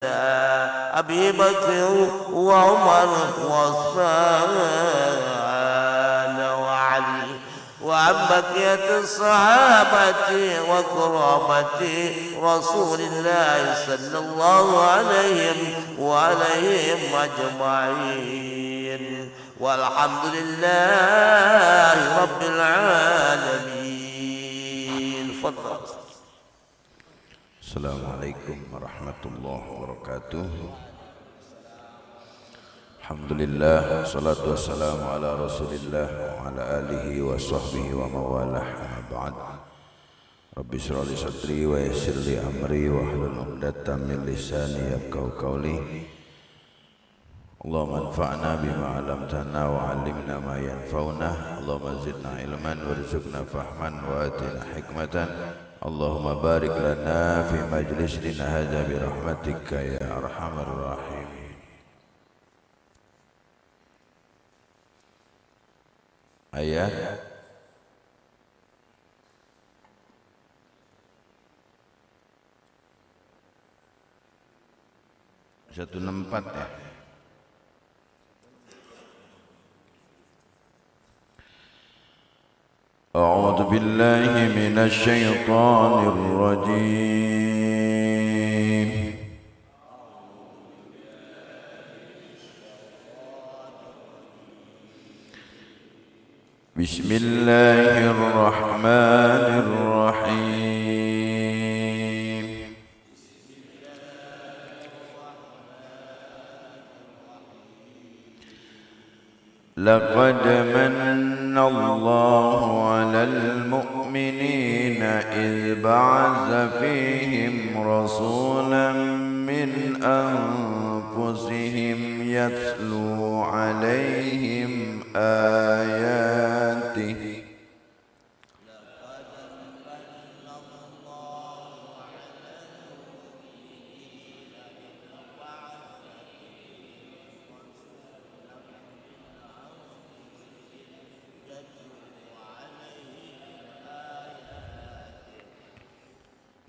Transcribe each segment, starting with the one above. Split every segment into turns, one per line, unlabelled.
أبي بكر وعمر وعثمان وعلي وعن بقية الصحابة وقرابة رسول الله صلى الله عليهم أجمعين والحمد لله رب العالمين. فضل.
السلام عليكم ورحمة الله وبركاته. الحمد لله والصلاة والسلام على رسول الله وعلى آله وصحبه ومواله. أما بعد رب اشرح لي صدري ويسر لي أمري واحلل عقدة من لساني يفقهوا قولي. اللهم انفعنا بما علمتنا وعلمنا ما ينفعنا. اللهم زدنا علما وارزقنا فهما وآتنا حكمة. اللهم بارك لنا في مجلسنا هذا برحمتك يا أرحم الراحمين. Ayat 164 ya. أعوذ بالله من الشيطان الرجيم. بسم الله الرحمن الرحيم. لقد من الله على المؤمنين إذ بعث فيهم رسولا من أنفسهم يتلو عليهم آياته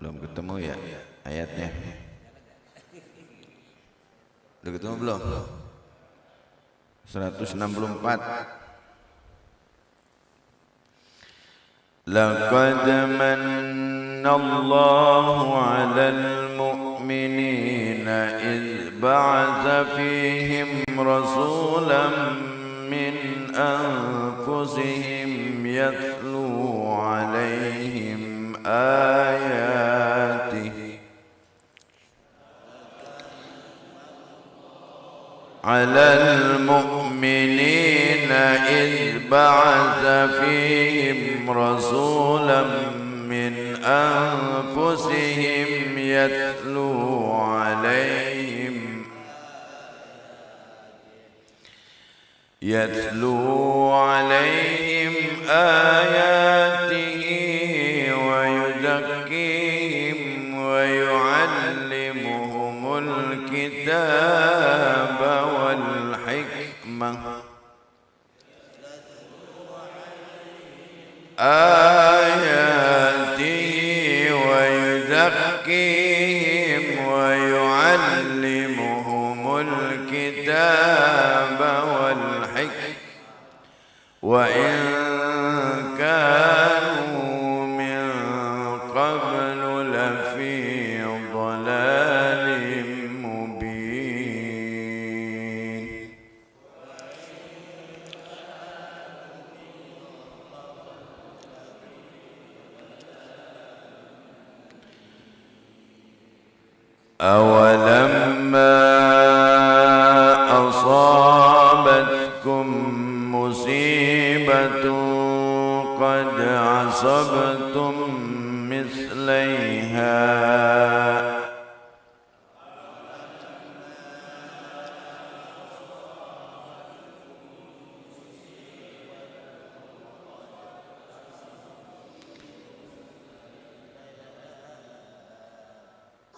Belum ketemu ya ayatnya? Udah ketemu belum? 164. Laqad manna Allahu 'alal mu'minina idh ba'atha fihim rasulan min anfusihim yatlu 'alaihim آياته على المؤمنين إذ بعث فيهم رسولا من أنفسهم يتلو عليهم آياته ويزكيهم ويعلمهم الكتاب والحكمة وإن كانوا من قبل لفي ضلال مبين. أولما أصابتكم مصيبة قد أصبتم مثليها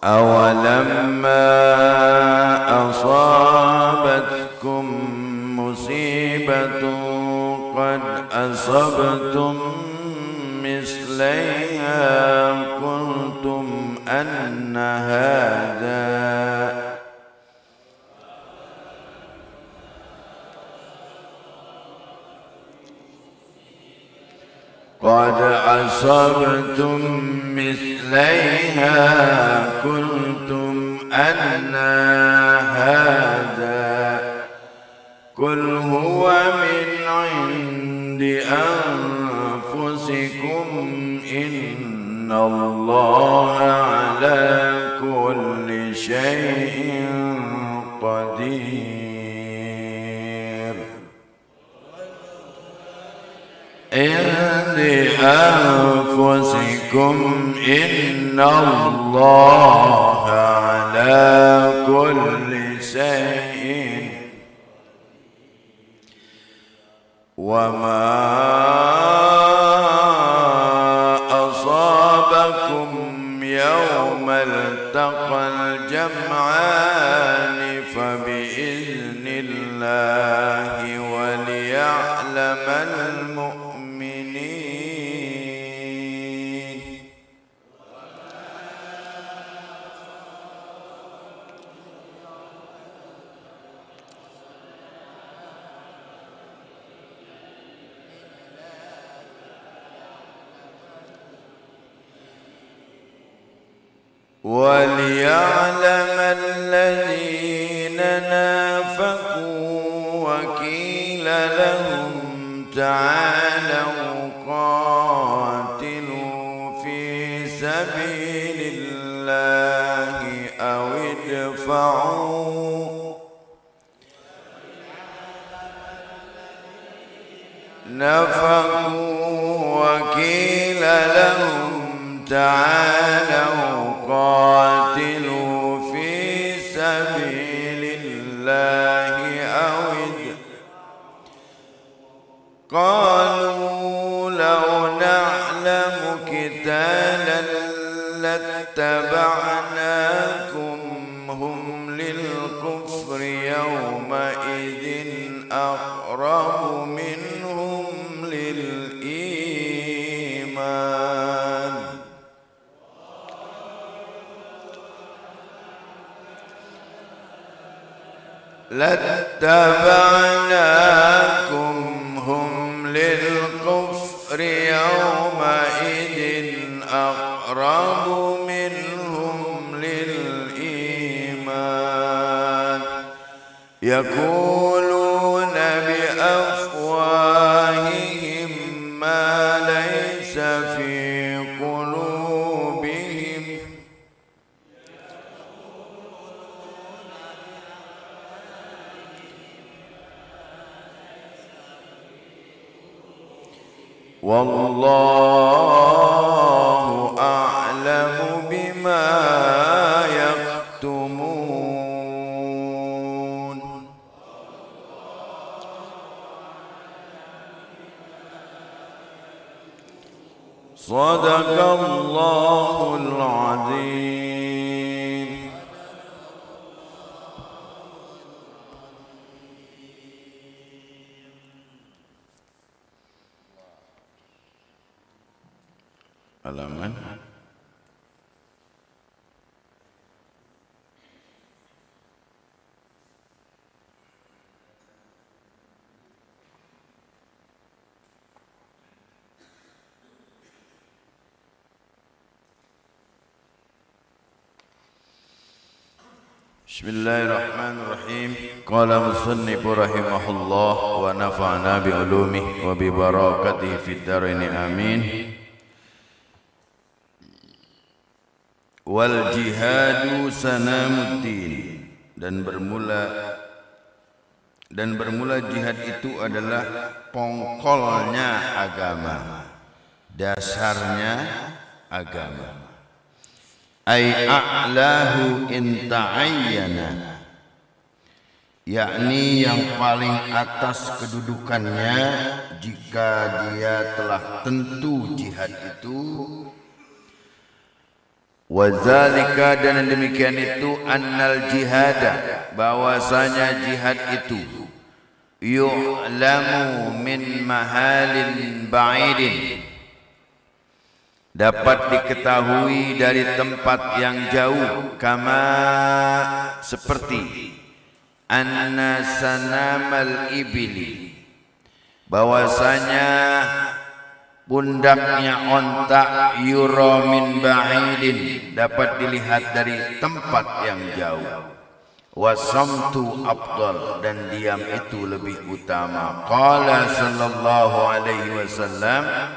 أولما أصابتكم مصيبة قد أصبتم مثليها قلتم أن هذا قد أصبتم مثليها قلتم أن هذا قل هو من عند أنفسكم إن الله على كل شيء قدير عند أنفسكم إن الله على كل شيء وما أصابكم يوم التقى الجمعان فبإذن الله وليعلم المؤمنين وليعلم الذين نافقوا وقيل لهم تعالوا قاتلوا في سبيل الله أو ادفعوا نفقوا وقيل لهم تعالوا قاتلوا في سبيل الله قالوا لو نعلم قتالا لاتبعناكم هم للكفر يومئذ أقرب منهم للإيمان لاتبعناكم هم للكفر يومئذ أقرب منهم للإيمان يقولون بأفواههم ما ليس في قلوبهم والله أعلم بما يكتمون صدق الله العظيم. Halaman Bismillahirrahmanirrahim. Qala musannif rahimahullah wa nafa'na bi ulumihi wa bi barakatihi fid dharain amin. Wal jihadu sanamuddin, dan bermula jihad itu adalah pongkolnya agama, dasarnya agama. Ai a'lahu in ta'ayyana, yakni yang paling atas kedudukannya jika dia telah tentu jihad itu. Wazalika, dan demikian itu, annal jihada, bahwasanya jihad itu, yu'lamu min mahalin ba'idin, dapat diketahui dari tempat yang jauh, kama seperti anna sanamal ibili, bahwasanya pundaknya onta yura min ba'idin, dapat dilihat dari tempat yang jauh. Wasamtu afdal, dan diam itu lebih utama. Qala sallallahu alaihi wasallam,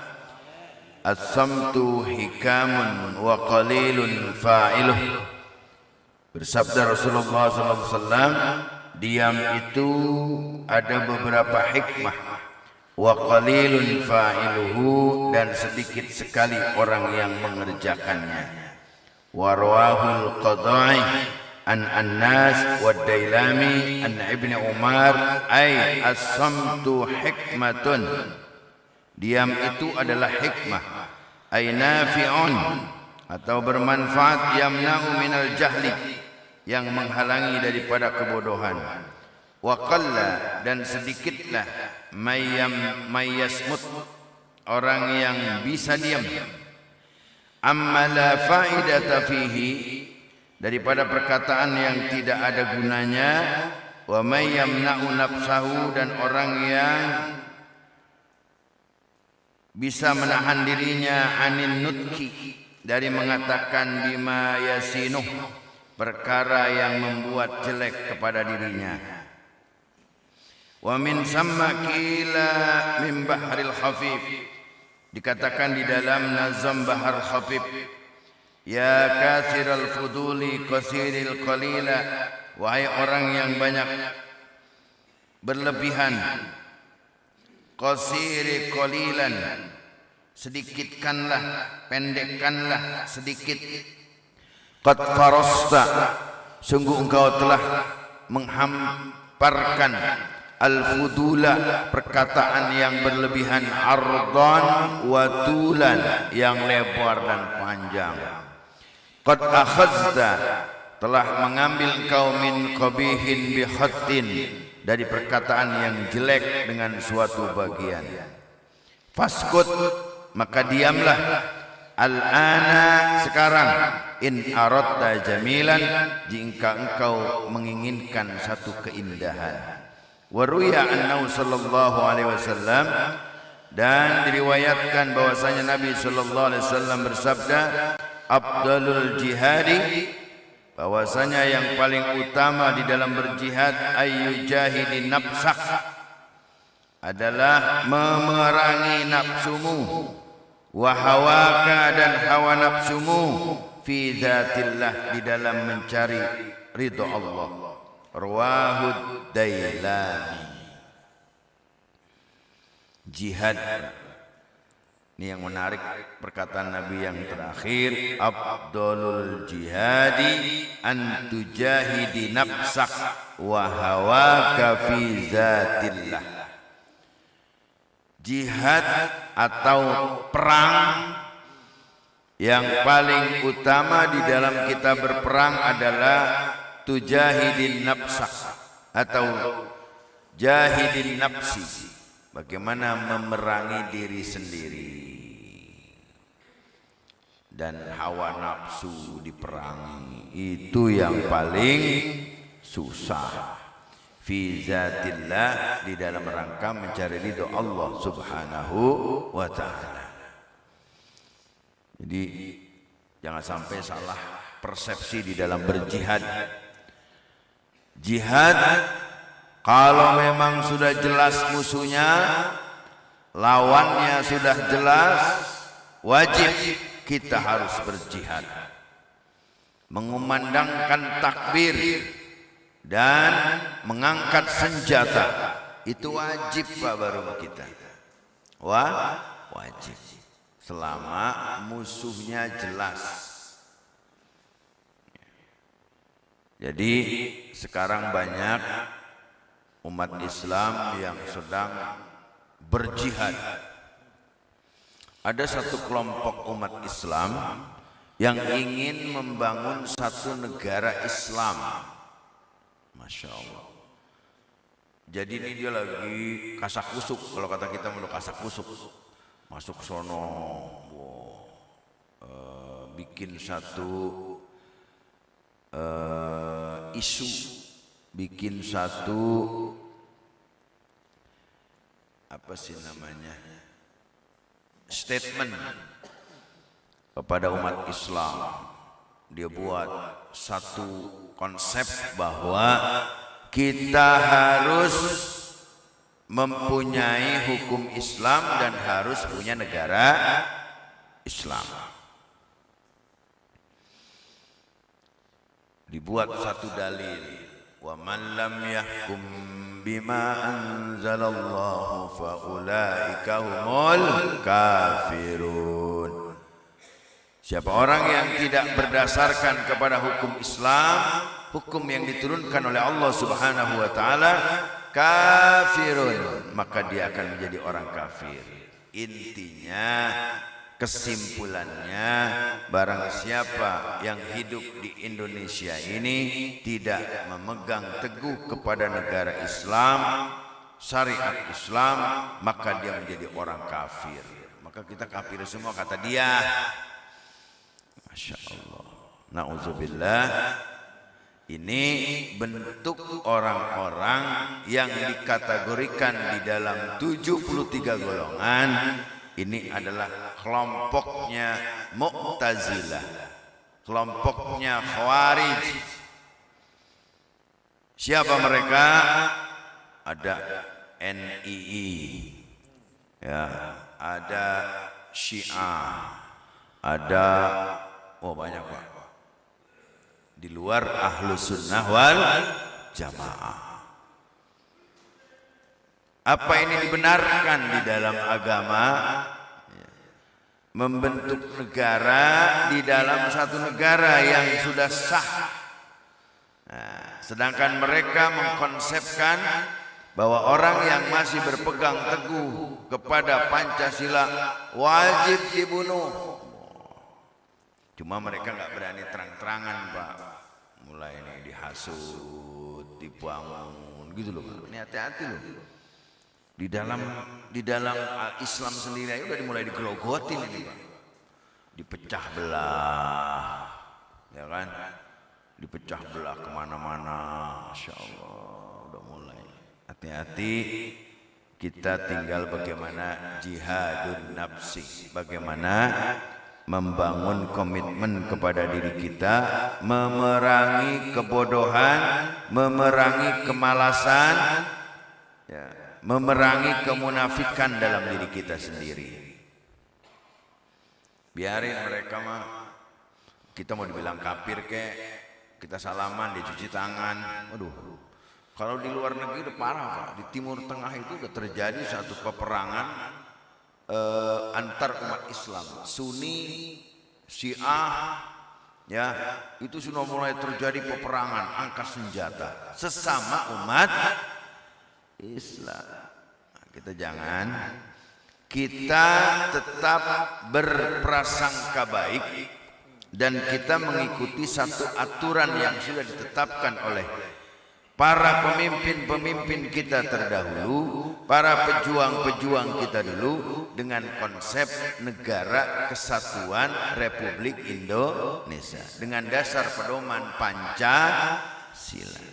as-samtu hikamun wa qalilun fa'iluh. Bersabda Rasulullah sallallahu alaihi wasallam, diam itu ada beberapa hikmah, wa qalilun fa'iluhu, dan sedikit sekali orang yang mengerjakannya. Wa rawahul qadai an Anas wa Dailami an Ibn Umar, ay as-samtu hikmatun, diam itu adalah hikmah, ay nafi'un, atau bermanfaat, yamna'u minal jahli, yang menghalangi daripada kebodohan. Wa qalla, dan sedikitlah, mayyasmut, orang yang bisa diam. Amma la fa'idata fihi, daripada perkataan yang tidak ada gunanya. Wa may yamna'u nafsahu, dan orang yang bisa menahan dirinya anin nutki, dari mengatakan bima yasinuh, perkara yang membuat jelek kepada dirinya. Wa min samma qila min bahril khafif, dikatakan di dalam nazam bahar khafif, ya kathiral fuduli qasiril qalila, wahai orang yang banyak berlebihan, qasiri qalilan, sedikitkanlah, pendekkanlah sedikit. Qad farasta, sungguh engkau telah menghamparkan al-fudula, perkataan yang berlebihan, ardan wa tulan, yang lebar dan panjang. Qad akhadta, telah mengambil engkau min qabihin bihattin, dari perkataan yang jelek dengan suatu bagian. Faskut, maka diamlah, al-ana, sekarang, in aradta jamilan, jika engkau menginginkan satu keindahan. Wa ruya annahu sallallahu alaihi wasallam, dan diriwayatkan bahwasanya Nabi sallallahu alaihi wasallam bersabda, afdalul jihadi, bahwasanya yang paling utama di dalam berjihad, ayyujahidin nafsak, adalah memerangi nafsumu, wa hawaka, dan hawa nafsumu, fi dzatillah, di dalam mencari ridha Allah. Rawahud Dailami. Jihad, ini yang menarik perkataan Nabi yang terakhir, afdalul jihadi an tujahidi nafsak wa hawaka fi zatillah. Jihad atau perang yang paling utama di dalam kita berperang adalah tujahidin nafsak, atau jahidin nafsi, bagaimana memerangi diri sendiri, dan hawa nafsu diperangi, itu yang paling susah. Fi zatillah, di dalam rangka mencari ridho Allah subhanahu wa ta'ala. Jadi jangan sampai salah persepsi di dalam berjihad. Jihad, kalau memang sudah jelas musuhnya, lawannya sudah jelas, wajib kita harus berjihad, mengumandangkan takbir dan mengangkat senjata. Itu wajib Pak Baru kita. Wajib, selama musuhnya jelas. Jadi sekarang banyak umat Islam yang sedang berjihad. Ada satu kelompok umat Islam yang ingin membangun satu negara Islam. Masya Allah. Jadi ini dia lagi kasak kusuk, kalau kata kita mau kasak kusuk. Masuk sono, bikin satu isu, bikin satu apa sih namanya, statement kepada umat Islam. Dia buat satu konsep bahwa kita harus mempunyai hukum Islam dan harus punya negara Islam. Dibuat satu dalil, wa man lam yahkum bima anzalallahu fa ulaika humul kafirun. Siapa orang yang tidak berdasarkan kepada hukum Islam, hukum yang diturunkan oleh Allah Subhanahu wa taala, kafirun, maka dia akan menjadi orang kafir. Intinya, kesimpulannya, barang siapa yang hidup di Indonesia ini tidak memegang teguh kepada negara Islam, syariat Islam, maka dia menjadi orang kafir. Maka kita kafir semua, kata dia. Masya Allah. Na'udzubillah. Ini bentuk orang-orang yang dikategorikan di dalam 73 golongan. Ini adalah kelompoknya Mu'tazilah, kelompoknya Khawarij. Siapa mereka? Ada NII, ya, ada Syiah, ada banyak Pak. Di luar Ahlus Sunnah wal Jamaah. Apa ini dibenarkan di dalam agama? Membentuk negara di dalam satu negara yang sudah sah. Nah, sedangkan mereka mengkonsepkan bahwa orang yang masih berpegang teguh kepada Pancasila wajib dibunuh. Cuma mereka nggak berani terang-terangan, Pak. Mulai ini dihasut, dibangun, gitu loh, Pak. Ini hati-hati loh. Di dalam Islam sendiri udah dimulai digerogotin ini, Pak. Dipecah belah, ya kan? Dipecah belah kemana-mana, Masya Allah, udah mulai. Hati-hati, kita tinggal bagaimana jihadun nafsi, bagaimana membangun komitmen kepada diri kita, memerangi kebodohan, memerangi kemalasan, ya, memerangi kemunafikan dalam diri kita sendiri. Biarin mereka mah, kita mau dibilang kafir kek, kita salaman, dicuci tangan. Aduh, kalau di luar negeri udah parah, Pak. Di Timur Tengah itu udah terjadi satu peperangan antar umat Islam, Sunni, Syiah, ya, itu sudah mulai terjadi peperangan angkat senjata sesama umat Islam. Kita tetap berprasangka baik dan kita mengikuti satu aturan yang sudah ditetapkan oleh para pemimpin-pemimpin kita terdahulu, para pejuang-pejuang kita dulu, dengan konsep negara kesatuan Republik Indonesia dengan dasar pedoman Pancasila.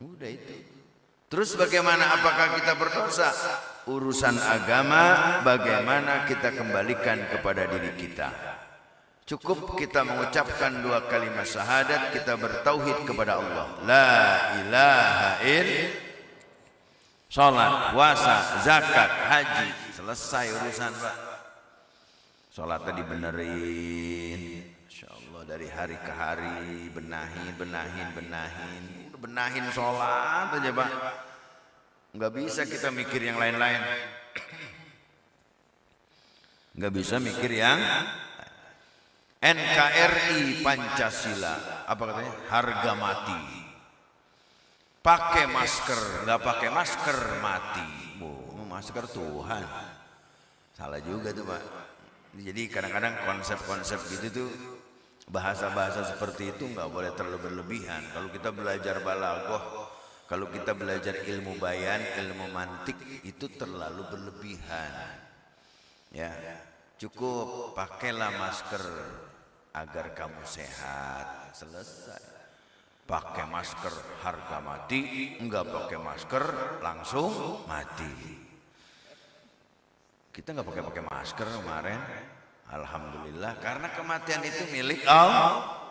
Udah itu. Terus bagaimana, apakah kita berdosa? Urusan agama bagaimana kita kembalikan kepada diri kita. Cukup kita mengucapkan 2 kalimat syahadat, kita bertauhid kepada Allah. La ilaha illallah. Salat, puasa, zakat, haji, selesai urusan, Pak. Salatnya dibenerin, insyaallah dari hari ke hari, benahin salat aja, Pak. Enggak bisa kita mikir yang lain-lain. Enggak bisa mikir yang NKRI Pancasila, apa katanya? Harga mati. Pakai masker, nggak pakai masker mati. Masker Tuhan. Salah juga tuh, Pak. Jadi kadang-kadang konsep-konsep gitu tuh, bahasa-bahasa seperti itu nggak boleh terlalu berlebihan. Kalau kita belajar balaghah, kalau kita belajar ilmu bayan, ilmu mantik, itu terlalu berlebihan. Ya, cukup pakailah masker agar kamu sehat, selesai. Pakai masker harga mati, enggak pakai masker langsung mati. Kita nggak pakai masker kemarin, alhamdulillah, karena kematian itu milik Allah.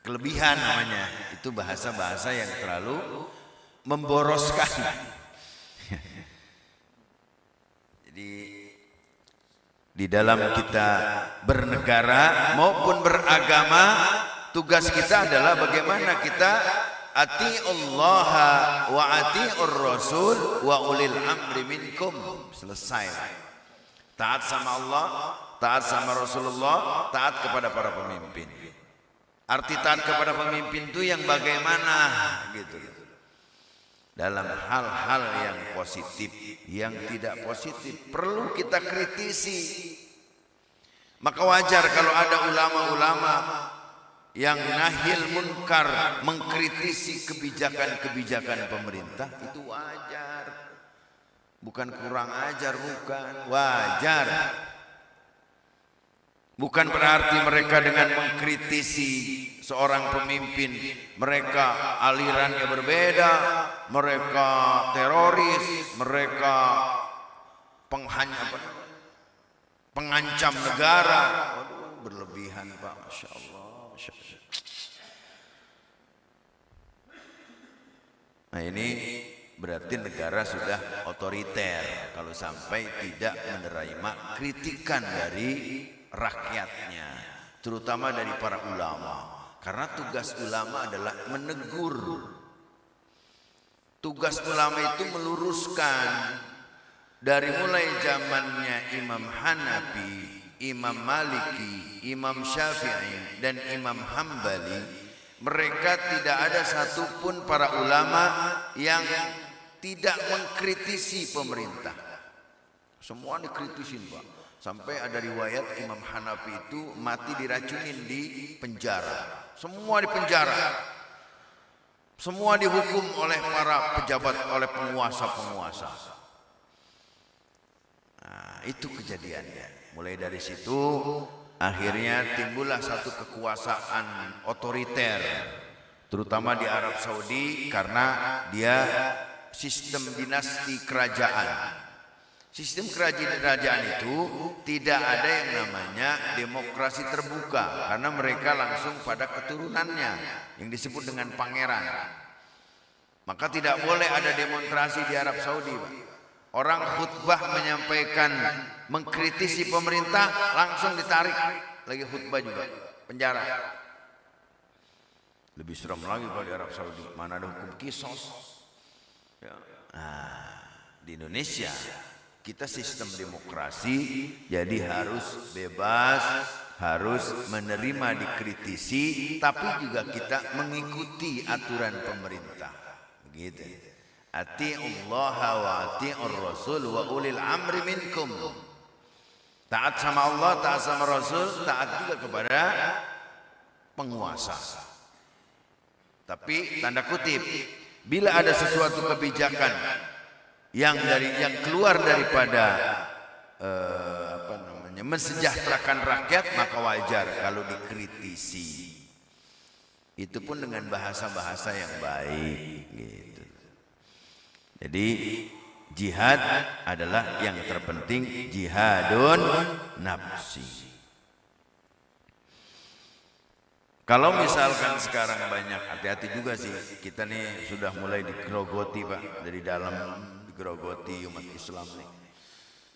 Kelebihan namanya, itu bahasa-bahasa yang terlalu memboroskan. Jadi di dalam kita bernegara maupun beragama, tugas kita adalah bagaimana kita atiullaha wa atiur rasul wa ulil amri minkum. Selesai. Taat sama Allah, taat sama Rasulullah, taat kepada para pemimpin. Arti taat kepada pemimpin itu yang bagaimana gitu. Dalam hal-hal yang positif, yang tidak positif perlu kita kritisi. Maka wajar kalau ada ulama-ulama yang nahil munkar mengkritisi kebijakan-kebijakan pemerintah, itu wajar. Bukan kurang ajar, bukan, wajar. Bukan berarti mereka dengan mengkritisi seorang pemimpin, mereka alirannya berbeda, mereka teroris, mereka pengancam negara. Waduh, berlebihan Pak, Masya Allah. Nah ini berarti negara sudah otoriter kalau sampai tidak menerima kritikan dari rakyatnya, terutama dari para ulama. Karena tugas ulama adalah menegur. Tugas ulama itu meluruskan. Dari mulai zamannya Imam Hanafi, Imam Maliki, Imam Syafi'i, dan Imam Hambali, mereka tidak ada satupun para ulama yang tidak mengkritisi pemerintah. Semua dikritisin Pak. Sampai ada riwayat Imam Hanafi itu mati diracunin di penjara. Semua di penjara. Semua dihukum oleh para pejabat, oleh penguasa-penguasa. Nah, itu kejadiannya. Mulai dari situ akhirnya timbullah satu kekuasaan otoriter, terutama di Arab Saudi karena dia sistem dinasti kerajaan. Sistem kerajaan itu tidak ada yang namanya demokrasi terbuka karena mereka langsung pada keturunannya yang disebut dengan pangeran. Maka tidak boleh ada demonstrasi di Arab Saudi. Orang khutbah menyampaikan mengkritisi pemerintah langsung ditarik lagi khutbah juga penjara. Lebih serem lagi kalau di Arab Saudi, mana ada hukum kisos. Nah, di Indonesia kita sistem demokrasi, jadi harus bebas, harus menerima dikritisi, tapi juga kita mengikuti aturan pemerintah. Begitu. Atiullaha wa atiur rasul wa ulil amri minkum. Taat sama Allah, taat sama Rasul, taat juga kepada penguasa. Tapi tanda kutip, bila ada sesuatu kebijakan yang keluar daripada mensejahterakan rakyat, maka wajar kalau dikritisi. Itu pun dengan bahasa-bahasa yang baik gitu. Jadi jihad adalah yang terpenting, jihadun nafsi. Kalau misalkan sekarang banyak, hati-hati juga sih, kita nih sudah mulai digerogoti Pak, dari dalam digerogoti umat Islam nih.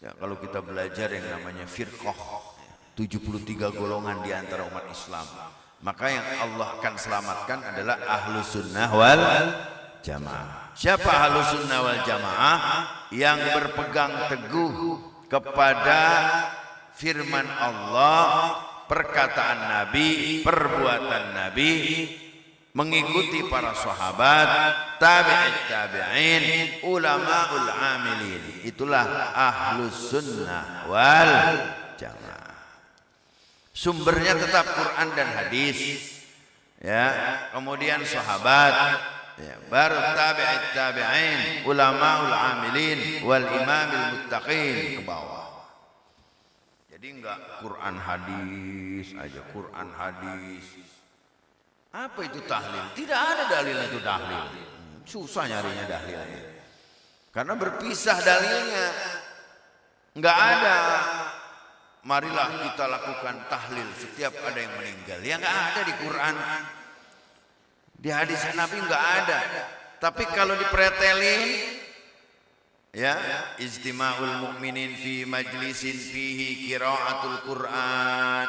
Ya, kalau kita belajar yang namanya firqah, 73 golongan di antara umat Islam, maka yang Allah akan selamatkan adalah ahlus sunnah wal jamaah. Siapa ahlus sunnah wal jamaah? Yang berpegang teguh kepada firman Allah, perkataan Nabi, perbuatan Nabi, mengikuti para sahabat, tabi'in, ulamaul amilin. Itulah ahlus sunnah wal jamaah. Sumbernya tetap Quran dan hadis, ya. Kemudian sahabat, ya, baru tabi'in, ulamaul amilin, wal imamil muttaqin ke bawah. Jadi enggak Quran hadis aja, Quran hadis. Apa itu tahlil? Tidak ada dalil itu tahlil. Susah nyarinya dalilnya. Karena berpisah dalilnya. Enggak ada. Marilah kita lakukan tahlil setiap ada yang meninggal. Ya enggak ada di Quran. Di hadis Nabi enggak ada. Tapi kalau dipretelin, ya, ijtima'ul mu'minin fi majlisin fihi qira'atul Qur'an.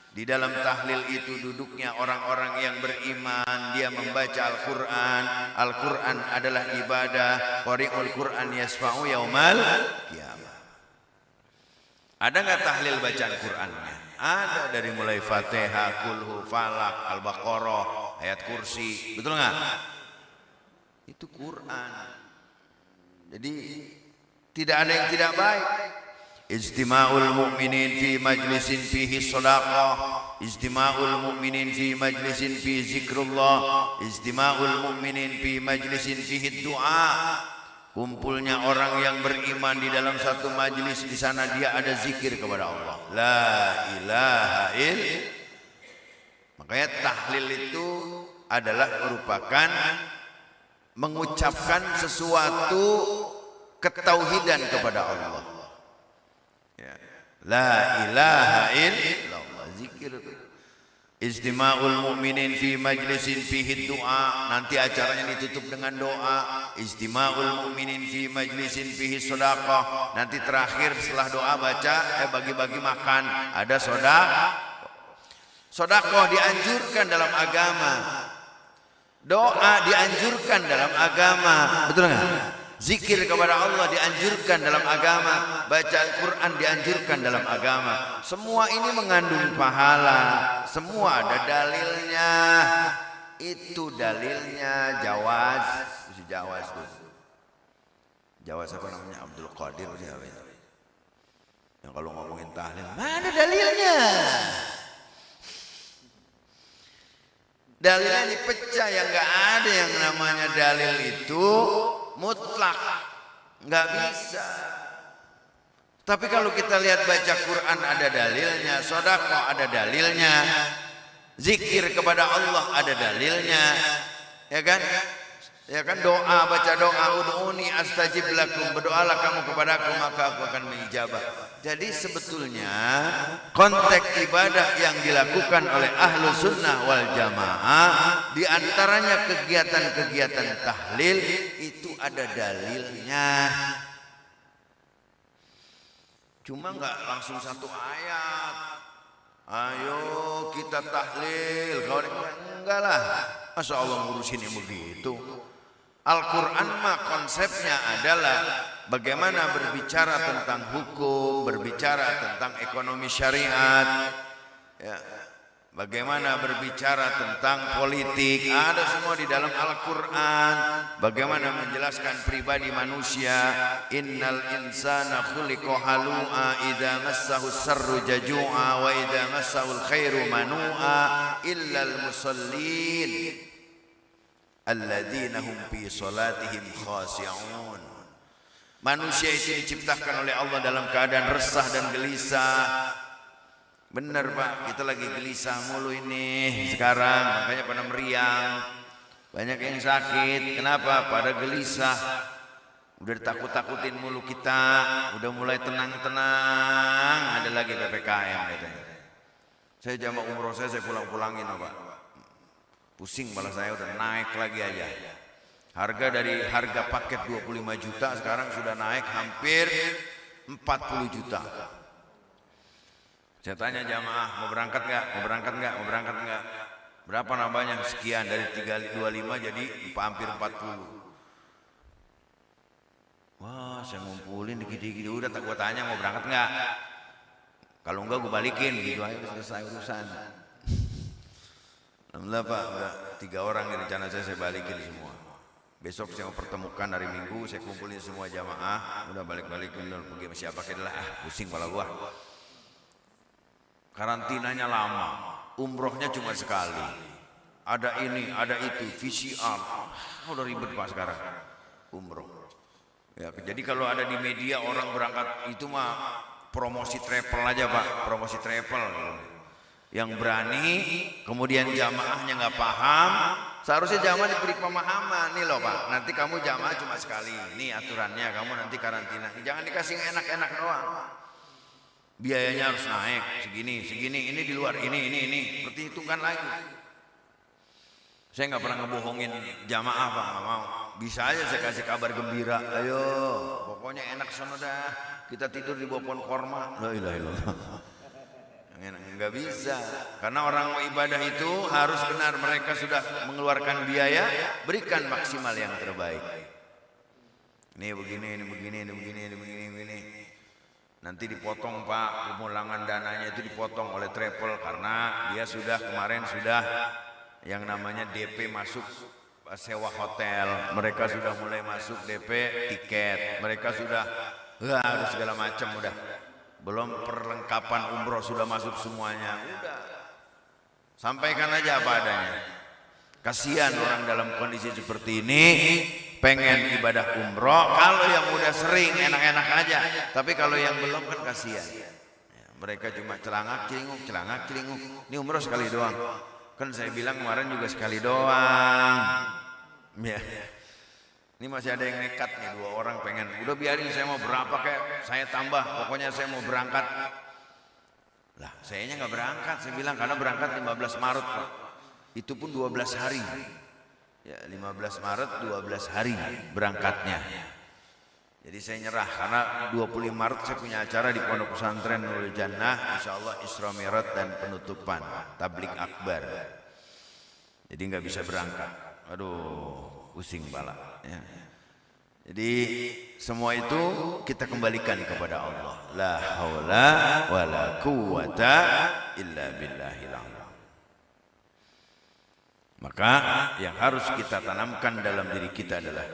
Di dalam tahlil itu duduknya orang-orang yang beriman, dia membaca Al-Quran. Al-Quran adalah ibadah. Qari'ul Quran yasfa'u yaumal qiyamah. Ada nggak tahlil bacaan Qurannya? Ada, dari mulai Fatihah, Kulhu, Falak, Al-Baqarah, ayat kursi. Betul nggak? Itu Quran. Jadi tidak ada yang tidak baik. Ijtima'ul mu'minin fi majlisin fihi shadaqah, ijtima'ul mu'minin fi majlisin fi zikrullah, ijtima'ul mu'minin fi majlisin fihi du'a. Kumpulnya orang yang beriman di dalam satu majlis, di sana dia ada zikir kepada Allah. La ilaha illallah. Makanya tahlil itu adalah merupakan mengucapkan sesuatu ketauhidan kepada Allah. Ya. La ilaha illallah, zikir. Ijtima'ul mu'minin fi majlisin fihi du'a, nanti acaranya ditutup dengan doa. Ijtima'ul mu'minin fi majlisin fihi shadaqah, nanti terakhir setelah doa baca bagi-bagi makan, ada sedekah. Sedekah dianjurkan dalam agama. Doa dianjurkan dalam agama, betul enggak? Zikir kepada Allah dianjurkan dalam agama, baca Al-Quran dianjurkan dalam agama. Semua ini mengandung pahala, semua ada dalilnya. Itu dalilnya jawaz, jawaz tuh. Jawaz apa namanya? Abdul Qadir siapa itu? Yang kalau ngomongin tahlil, mana dalilnya? Dalilnya dipecah, yang nggak ada yang namanya dalil itu mutlak, nggak bisa. Tapi kalau kita lihat baca Quran ada dalilnya, sedekah ada dalilnya, zikir kepada Allah ada dalilnya, ya kan? Ya kan, doa, baca doa, ud'uni astajib lakum, berdoalah kamu kepadaku maka aku akan mengijabah. Jadi sebetulnya konteks ibadah yang dilakukan oleh ahlu sunnah wal jamaah, diantaranya kegiatan-kegiatan tahlil itu ada dalilnya. Cuma nggak langsung satu ayat, ayo kita tahlil, kalau enggak lah, masa Allah ngurusin yang begitu. Al-Quran mah konsepnya adalah bagaimana berbicara tentang hukum, berbicara tentang ekonomi syariat, ya, bagaimana berbicara tentang politik, ada semua di dalam Al-Quran. Bagaimana menjelaskan pribadi manusia, innal insana khuliqa halu'a idza massahu sarru jaju'a wa idza massahu khairu manu'a illal musallin alladzina hum fi salatihim khashi'un. Manusia itu diciptakan oleh Allah dalam keadaan resah dan gelisah. Benar Pak, kita lagi gelisah mulu ini sekarang, makanya pada meriang. Banyak yang sakit, kenapa? Pada gelisah. Udah ditakut-takutin mulu kita, udah mulai tenang-tenang, ada lagi PPKM katanya. Saya jamaah umroh saya pulang-pulangin Pak. Pusing malah saya, udah naik lagi aja. Harga dari harga paket 25 juta sekarang sudah naik hampir 40 juta. Saya tanya jamaah, mau berangkat nggak? Mau berangkat nggak? Mau berangkat nggak? Berapa nambahnya? Sekian, dari 325 jadi hampir 40. Wah, saya ngumpulin dikit-dikit, udah tak gua tanya mau berangkat nggak? Kalau enggak gua balikin, gitu aja selesai urusan. Alhamdulillah Pak, udah 3 orang di rencana saya balikin semua. Besok saya mau pertemukan hari Minggu, saya kumpulin semua jamaah, udah balik-balikin, udah pergi sama siapa kira lah, pusing kepala gua. Karantinanya lama, umrohnya cuma sekali. Ada ini, ada itu, VCR, udah ribet Pak sekarang, umroh. Ya, jadi kalau ada di media orang berangkat itu mah promosi travel aja Pak, promosi travel. yang berani, kemudian jamaahnya nggak paham. Seharusnya jamaah diberi pemahaman, nih loh Pak, nanti kamu jamaah cuma sekali, nih aturannya, kamu nanti karantina. Jangan dikasih yang enak-enak doang. Biayanya harus naik, segini, ini di luar, ini. Perhitungkan lagi. Saya nggak pernah ngebohongin jamaah Pak, nggak mau. Bisa aja saya kasih kabar gembira, ayo, pokoknya enak sono dah. Kita tidur di bawah pohon korma. La ilaha illallah. Nggak bisa, karena orang mau ibadah itu harus benar, mereka sudah mengeluarkan biaya, berikan maksimal yang terbaik. Ini begini. Nanti dipotong Pak, pemulangan dananya itu dipotong oleh travel karena dia kemarin sudah yang namanya DP masuk sewa hotel, mereka sudah mulai masuk DP tiket, mereka sudah harus segala macam udah. Belum perlengkapan umroh sudah masuk semuanya. Udah. Sampaikan aja apa adanya. Kasihan orang dalam kondisi seperti ini pengen ibadah umroh. Kalau yang udah sering enak-enak aja. Tapi kalau yang belum kan kasihan. Ya, mereka cuma celangak celinguk. Ini umroh sekali doang. Kan saya bilang kemarin juga sekali doang. Ya. Ini masih ada yang nekat nih, 2 orang pengen, udah biarin saya mau berapa kayak saya tambah, pokoknya saya mau berangkat. Lah sayanya nggak berangkat, saya bilang karena berangkat 15 Maret Pak. Itu pun 12 hari. Ya 15 Maret 12 hari berangkatnya. Jadi saya nyerah karena 25 Maret saya punya acara di Pondok Pesantren Nurul Jannah, insyaallah Isra Mi'raj dan penutupan tablik akbar. Jadi nggak bisa berangkat. Aduh, pusing pala ya. Jadi semua itu kita kembalikan kepada Allah. La haula wala quwata illa billahil azim. Maka yang harus kita tanamkan dalam diri kita adalah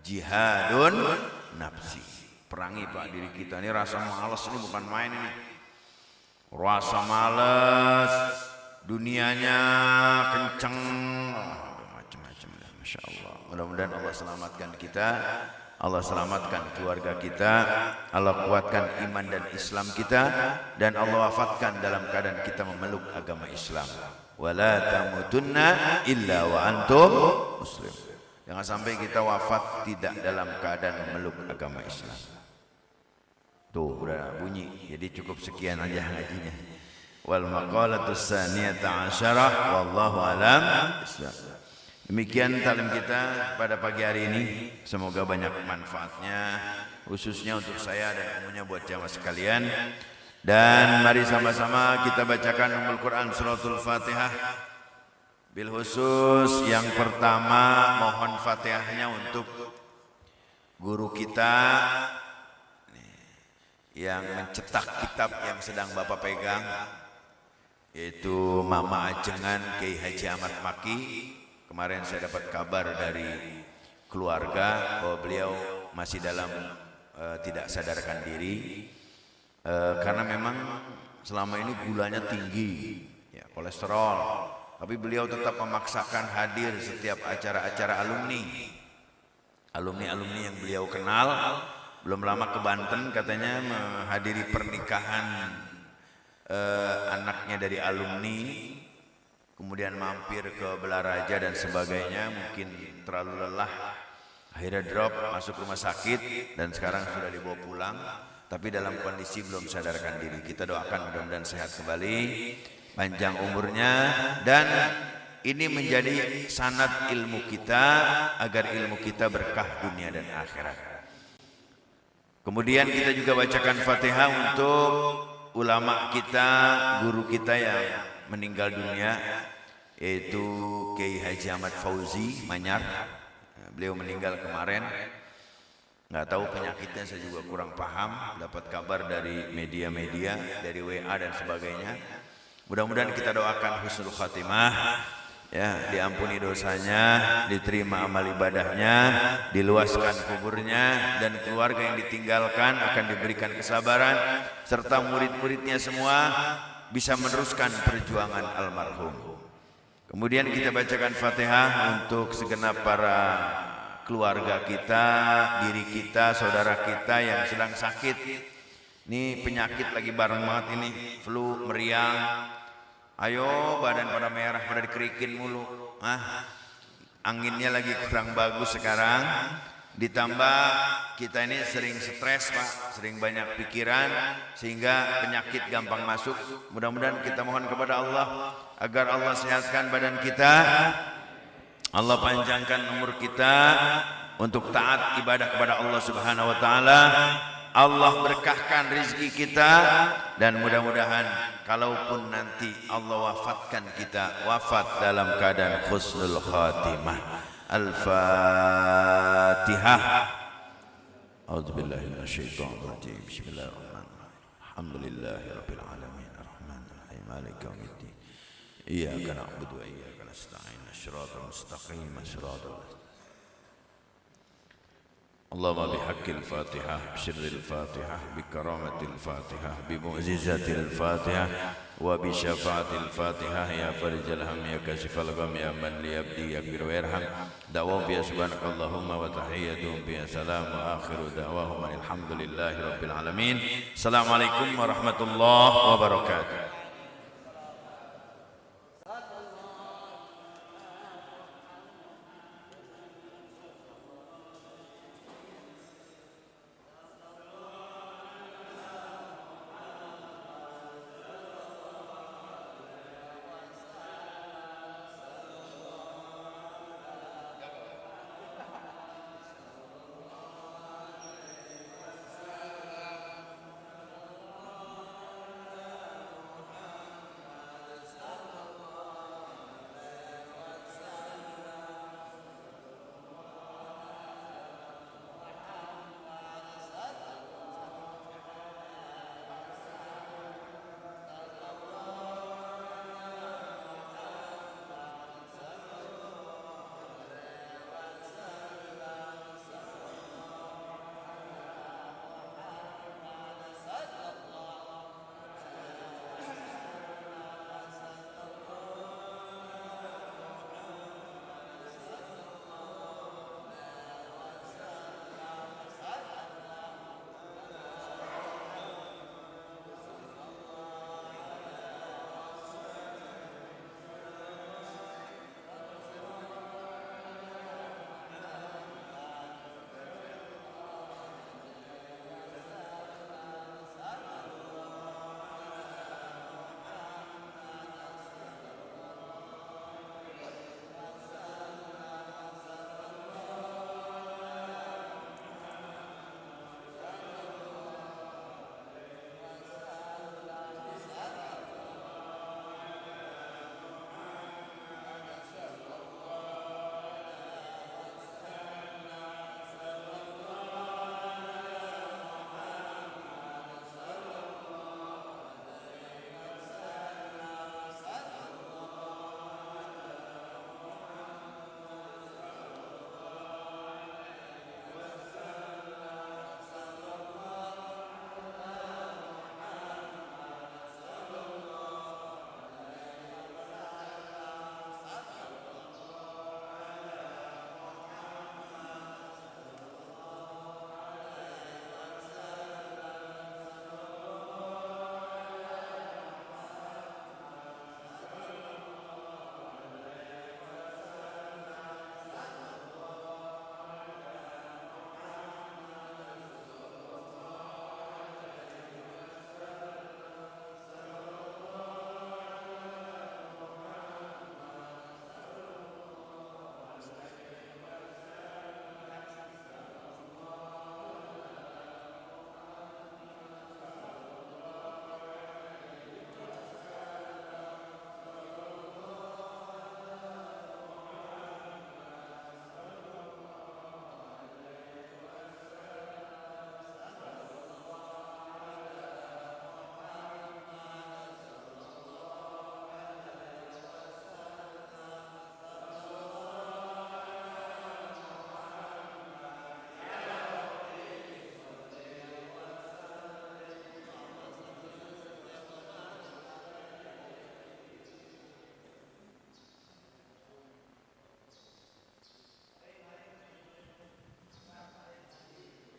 jihadun nafsi. Perangi Pak diri kita. Ini rasa malas ini bukan main ini. Rasa malas, dunianya kenceng, macam-macam. Masya Allah. Mudah-mudahan Allah selamatkan kita, Allah selamatkan keluarga kita, Allah kuatkan iman dan Islam kita, dan Allah wafatkan dalam keadaan kita memeluk agama Islam. Wala tamutunna illa wa antum muslim. Jangan sampai kita wafat tidak dalam keadaan memeluk agama Islam. Tuh udah bunyi, jadi cukup sekian aja ngajinya. Wal maqalatus saniyata asyarah wallahu alam. Demikian taklim kita pada pagi hari ini. Semoga banyak manfaatnya, khususnya untuk saya dan umumnya buat jamaah sekalian. Dan mari sama-sama kita bacakan Ummul Quran Suratul Fatihah. Bil khusus yang pertama mohon Fatihahnya untuk guru kita yang mencetak kitab yang sedang Bapak pegang, yaitu Mama Ajengan Kiai Haji Ahmad Maki. Kemarin saya dapat kabar dari keluarga bahwa beliau masih dalam tidak sadarkan diri karena memang selama ini gulanya tinggi, ya, kolesterol. Tapi beliau tetap memaksakan hadir setiap acara-acara alumni yang beliau kenal. Belum lama ke Banten katanya menghadiri pernikahan anaknya dari alumni. Kemudian mampir ke Belaraja dan sebagainya, mungkin terlalu lelah, akhirnya drop masuk rumah sakit dan sekarang sudah dibawa pulang, tapi dalam kondisi belum sadarkan diri. Kita doakan mudah-mudahan sehat kembali, panjang umurnya, dan ini menjadi sanad ilmu kita agar ilmu kita berkah dunia dan akhirat. Kemudian kita juga bacakan Fatihah untuk ulama kita, guru kita yang meninggal dunia, yaitu Kiai Haji Ahmad Fauzi Manyar. Beliau meninggal kemarin, nggak tahu penyakitnya, saya juga kurang paham, dapat kabar dari media-media, dari WA dan sebagainya. Mudah-mudahan kita doakan husnul khatimah, ya, diampuni dosanya, diterima amal ibadahnya, diluaskan kuburnya, dan keluarga yang ditinggalkan akan diberikan kesabaran, serta murid-muridnya semua bisa meneruskan perjuangan almarhum. Kemudian kita bacakan Fatihah untuk segenap para keluarga kita, diri kita, saudara kita yang sedang sakit. Ini penyakit lagi bareng banget ini, flu, meriang, Ayo badan pada merah, pada dikerikin mulu. Anginnya lagi kurang bagus sekarang. Ditambah kita ini sering stres Pak, sering banyak pikiran sehingga penyakit gampang masuk. Mudah-mudahan kita mohon kepada Allah agar Allah sehatkan badan kita, Allah panjangkan umur kita untuk taat ibadah kepada Allah Subhanahu wa taala. Allah berkahkan rezeki kita dan mudah-mudahan kalaupun nanti Allah wafatkan kita, wafat dalam keadaan husnul khatimah. Al-Fatihah. A'udzubillahi minasyaitonir rajim. Bismillahirrahmanirrahim. Alhamdulillahirabbil alamin. Arrahmanirrahim. Maliki yaumiddin. Iyyaka na'budu wa iyyaka nasta'in. Shiratal mustaqim. Shiratal Allahumma bihaqqil Fatihah, bisirril Fatihah, bikaromatil Fatihah, bimu'jizatil Fatihah, wa bisyafaatil Fatihah, ya farijal ham, ya kasifal gham, ya man li abdi yakbir wa yarham. Da'wahum biya subhanakallahumma wa tahiyyatuhum biya salam wa akhiru da'wahum alhamdulillahi rabbil alamin. Assalamualaikum warahmatullahi wabarakatuh.